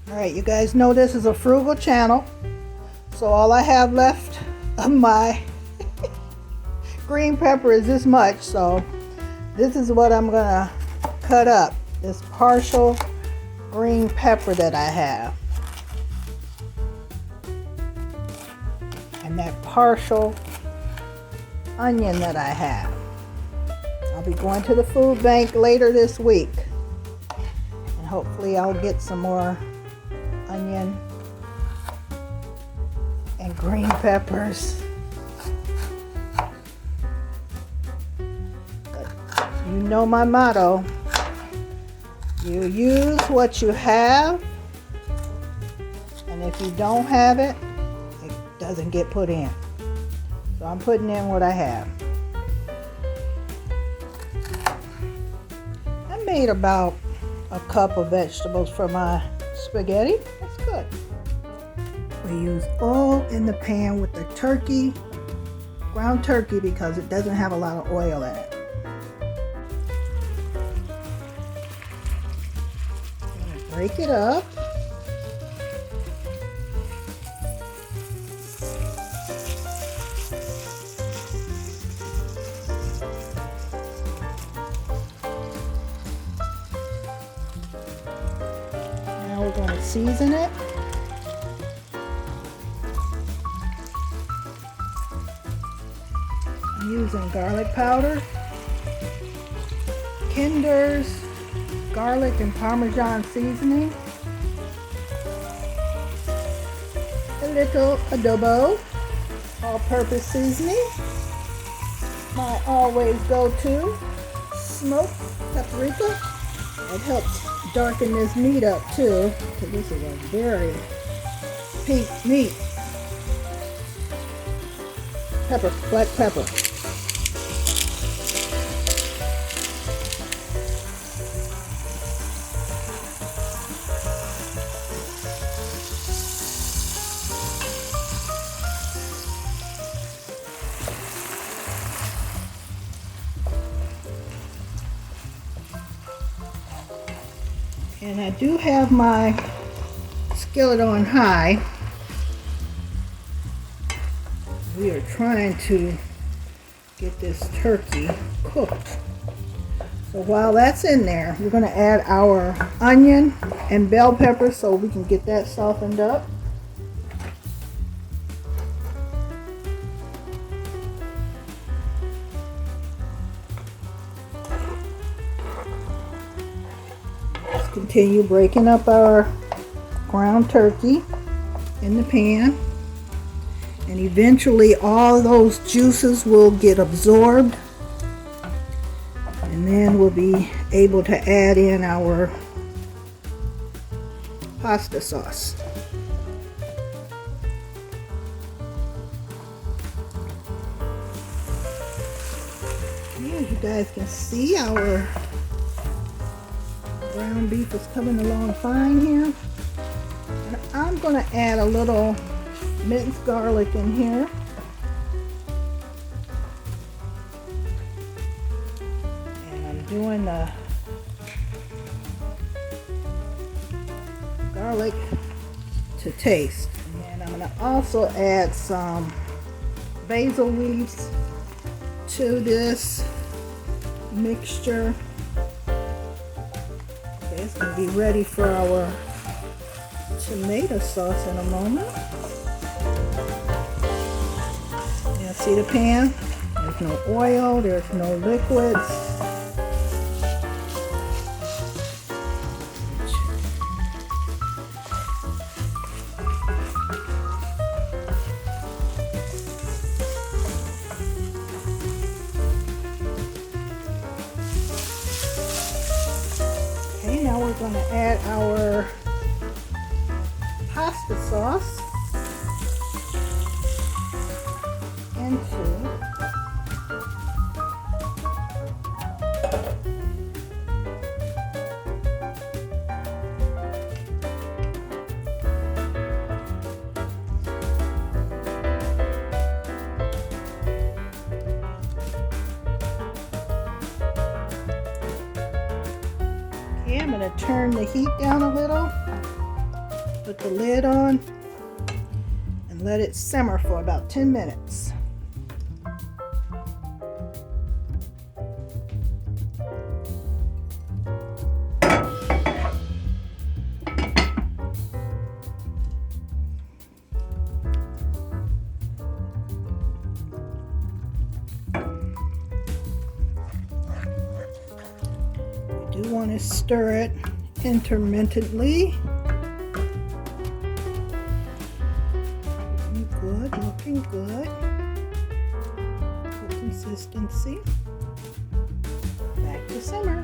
Alright, you guys know this is a frugal channel, so all I have left of my green pepper is this much, so this is what I'm gonna cut up, this partial green pepper that I have, and that partial onion that I have. I'll be going to the food bank later this week, and hopefully I'll get some more onion and green peppers. But you know my motto, you use what you have, and if you don't have it, it doesn't get put in. So I'm putting in what I have. I made about a cup of vegetables for my spaghetti. That's good. We use oil in the pan with the turkey, ground turkey, because it doesn't have a lot of oil in it. Break it up. Now we're going to season it. I'm using garlic powder, Kinder's garlic and Parmesan seasoning, a little adobo, all-purpose seasoning, my always go-to smoked paprika. It helps darken this meat up too, because this is a very pink meat. Pepper, black pepper. And I do have my skillet on high. We are trying to get this turkey cooked. So while that's in there, we're going to add our onion and bell pepper so we can get that softened up. Continue breaking up our ground turkey in the pan, and eventually all those juices will get absorbed, and then we'll be able to add in our pasta sauce. Here you guys can see our ground beef is coming along fine here. And I'm going to add a little minced garlic in here. And I'm doing the garlic to taste. And I'm going to also add some basil leaves to this mixture. It's going to be ready for our tomato sauce in a moment. Now see the pan? There's no oil, there's no liquids. Now we're going to add our pasta sauce into Okay, I'm going to turn the heat down a little. the lid on and let it simmer for about 10 minutes. You do want to stir it intermittently. Looking good. Good consistency. Back to simmer.